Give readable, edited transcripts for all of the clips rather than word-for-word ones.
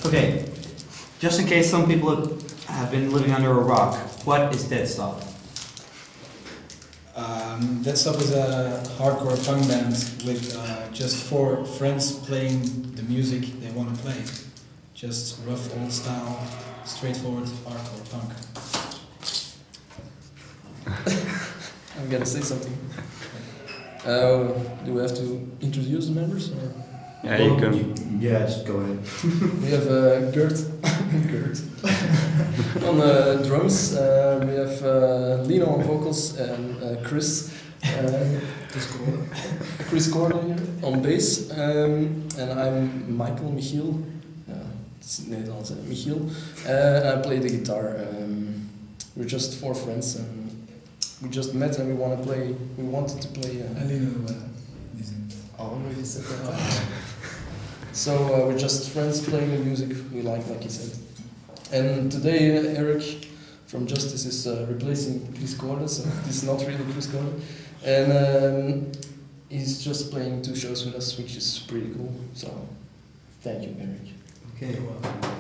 Okay, just in case some people have been living under a rock, what is Dead Stop? Dead Stop is a hardcore punk band with just 4 friends playing the music they want to play. Just rough old style, straightforward hardcore punk. I'm gonna say something. Do we have to introduce the members? Or? Yeah, you can. Yeah, just go ahead. We have Gert on drums. We have Lino on vocals and Chris. Chris Corner here on bass. And I'm Michiel. Het is Nederlands, Michiel. I play the guitar. We're just 4 friends and we just met and we wanted to play. Lino isn't. Already said that. So we're just friends playing the music we like he said. And today Eric from Justice is replacing Chris Corder, so this is not really Chris Corder. And he's just playing 2 shows with us, which is pretty cool. So thank you, Eric. Okay. You're welcome.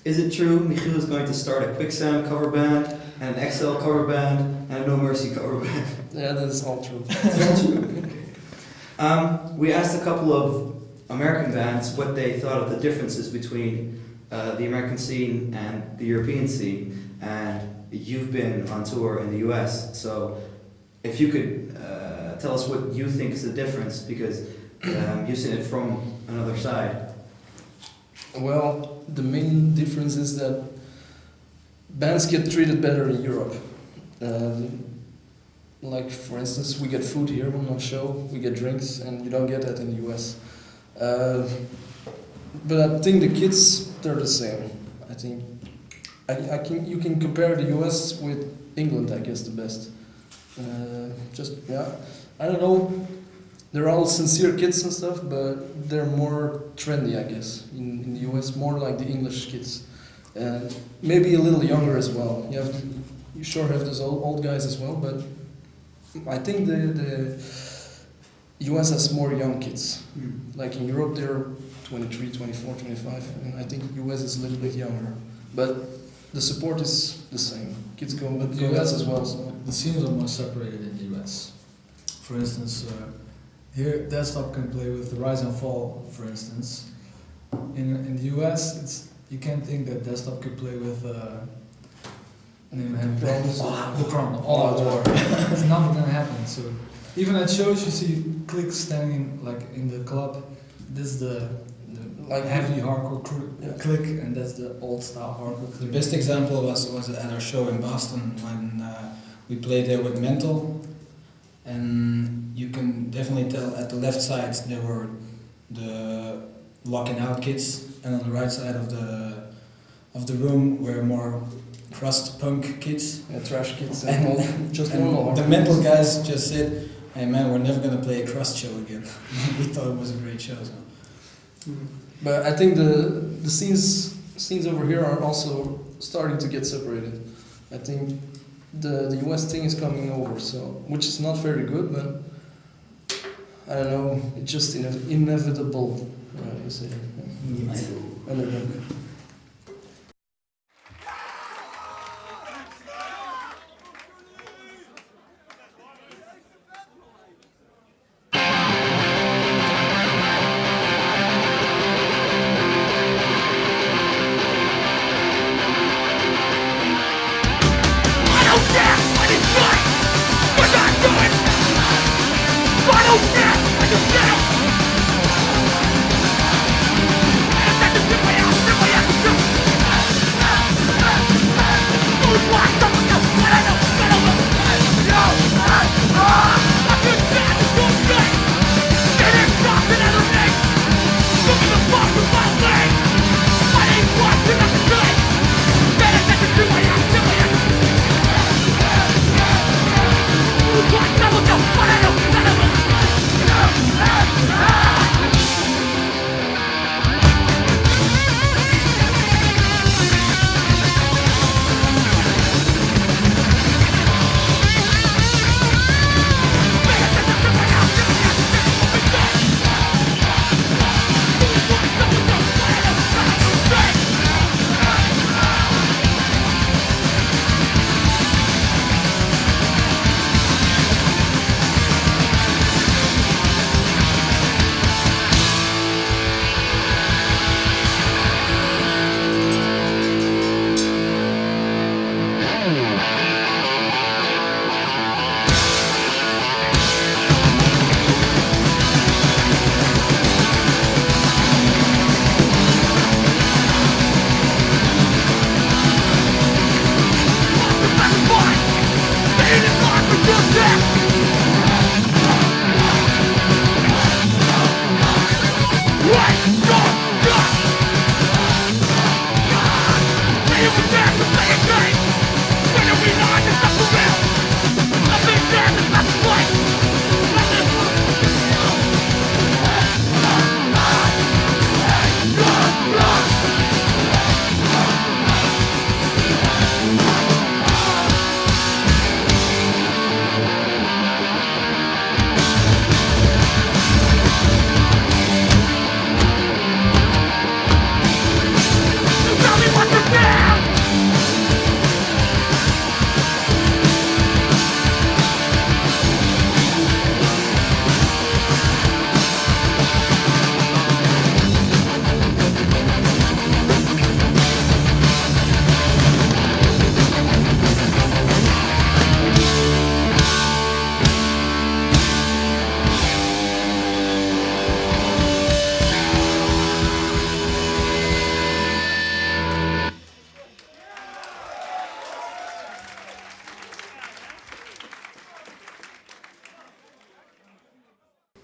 Is it true Michiel is going to start a Quicksand cover band, and an XL cover band, and a No Mercy cover band? Yeah, that is all true. We asked a couple of American bands what they thought of the differences between the American scene and the European scene, and you've been on tour in the US, so if you could tell us what you think is the difference, because you've seen it from another side. Well, the main difference is that bands get treated better in Europe. Like, for instance, we get food here on our show, we get drinks, and you don't get that in the US. But I think the kids, they're the same. I think you can compare the US with England, I guess, the best. I don't know. They're all sincere kids and stuff, but they're more trendy, I guess, in the US, more like the English kids. And maybe a little younger as well. You sure have those old guys as well, but I think the US has more young kids. Like in Europe, they're 23, 24, 25, and I think US is a little bit younger. but the support is the same. Kids go But go nuts as well. So. The scenes are more separated in the US. For instance, here desktop can play with the Rise and Fall, for instance. In the US, you can't think that desktop could play with the prom, all out war. It's never gonna happen. So even at shows, you see cliques standing like in the club. This is the Like heavy hardcore Yeah. clique, and that's the old style hardcore The clique. best example was at our show in Boston when we played there with Mental, and you can definitely tell at the left side there were the locking out kids, and on the right side of the room were more crust punk kids. trash kids And- and all, just And normal. the Mental guys just said, "Hey man, we're never gonna play a crust show again." We thought it was a great show. So. But I think the scenes over here are also starting to get separated. I think the US thing is coming over, so which is not very good, but I don't know. It's just inevitable. You say. Inevitable.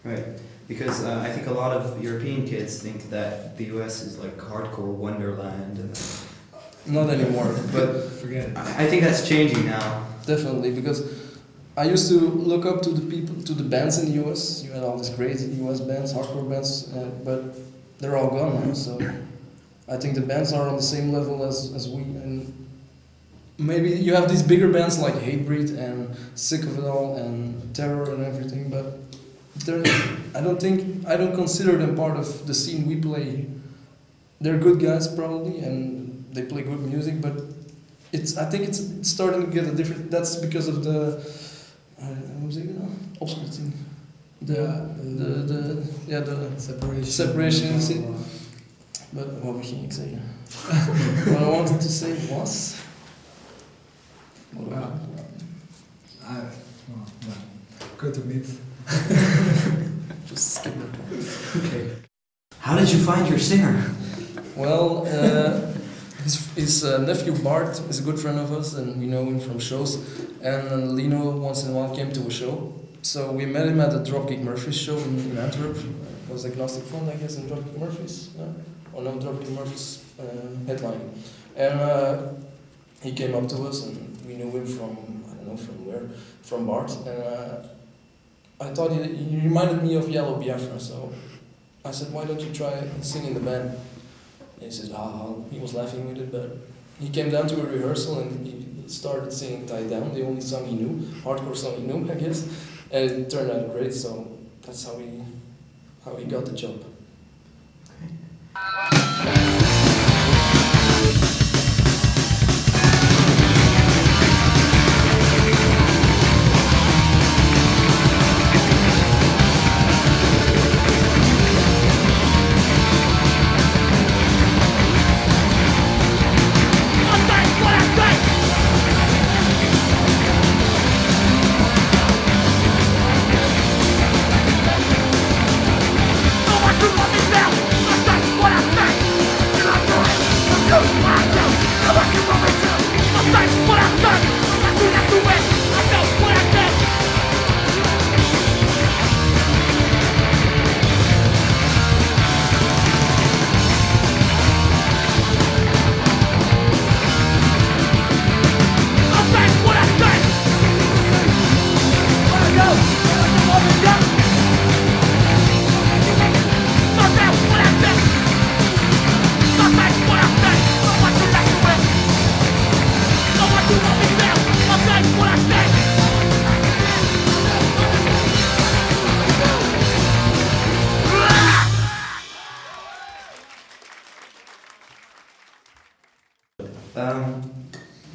Right, because I think a lot of European kids think that the US is like hardcore wonderland, and, Not anymore. but Forget it. I think that's changing now. Definitely, because I used to look up to the people, to the bands in the US. You had all these great US bands, hardcore bands, but they're all gone now. So I think the bands are on the same level as we. And maybe you have these bigger bands like Hatebreed and Sick of It All and Terror and everything, but they're, I don't consider them part of the scene we play. They're good guys probably, and they play good music, but I think it's starting to get a different. That's because of the opsplitsing. The separation. You see? But what ging ik zeggen? What I wanted to say was. Good ook niet. Just skip that one. Okay. How did you find your singer? Well, his nephew Bart is a good friend of us, and we know him from shows. And Lino once in a while came to a show, so we met him at the Dropkick Murphys show in Antwerp. It was Agnostic Front, I guess, in Dropkick Murphys. No, Dropkick Murphys headline. And he came up to us, and we knew him from from where, from Bart. And I thought he reminded me of Yellow Biafra, so I said, why don't you try and sing in the band? And he said, he was laughing with it, but he came down to a rehearsal and he started singing Tie Down, the only song he knew, hardcore song he knew, I guess, and it turned out great, so that's how he got the job.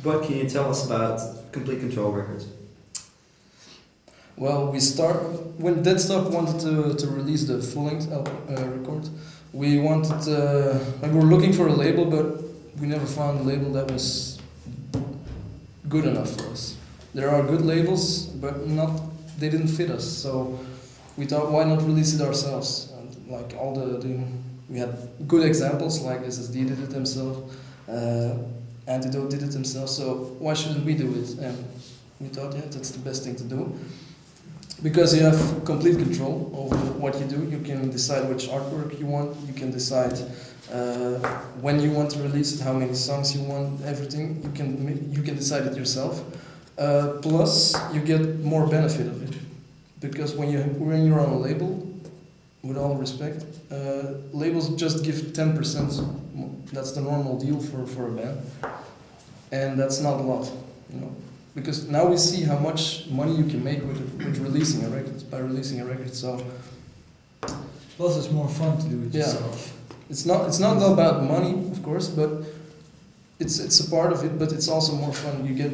What can you tell us about Complete Control Records? Well, when Dead Stop wanted to release the full-length record, we were looking for a label, but we never found a label that was good enough for us. There are good labels, but they didn't fit us. So we thought, why not release it ourselves? And like we had good examples, like SSD did it themselves. Antidote did it themselves, so why shouldn't we do it? And we thought, yeah, that's the best thing to do. Because you have complete control over what you do. You can decide which artwork you want, you can decide when you want to release it, how many songs you want, everything. You can decide it yourself. Plus, you get more benefit of it. Because when you're on a label, with all respect, labels just give 10%. That's the normal deal for a band, and that's not a lot, because now we see how much money you can make with releasing a record, by releasing a record. So plus it's more fun to do it yourself. It's not about money, of course, but it's a part of it, but it's also more fun. You get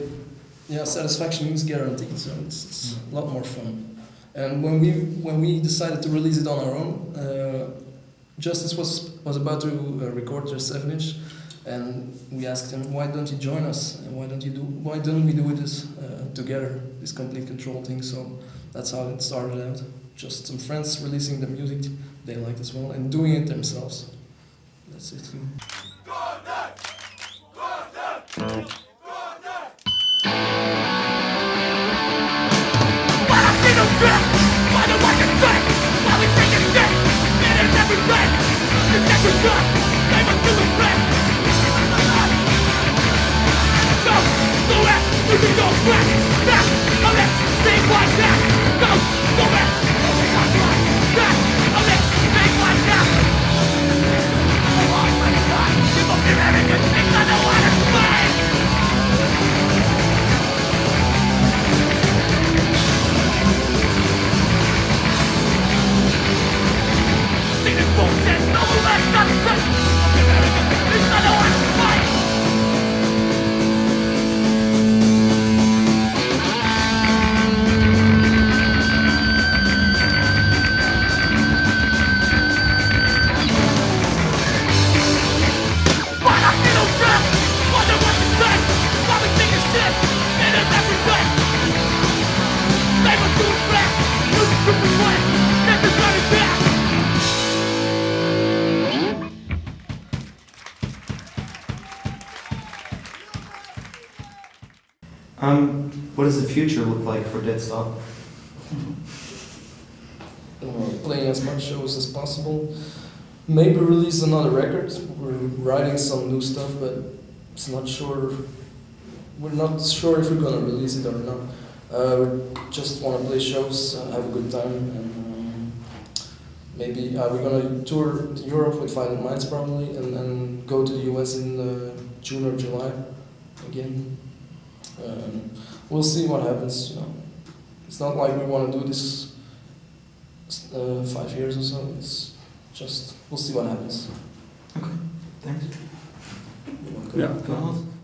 satisfaction is guaranteed, so it's a lot more fun. And when we decided to release it on our own, Justice was about to record their 7-inch, and we asked him, why don't you join us? And why don't we do this together, this Complete Control thing? So that's how it started out. Just some friends releasing the music they liked as well, and doing it themselves. That's it. What does the future look like for Dead Stop? Playing as much shows as possible. Maybe release another record. We're writing some new stuff, but it's not sure. We're not sure if we're gonna release it or not. We just want to play shows, have a good time, and maybe we're gonna tour Europe with Violent Minds probably, and then go to the US in June or July again. We'll see what happens. You know, it's not like we want to do this 5 years or so. It's just we'll see what happens. Thanks. You're welcome. Ja. Come on.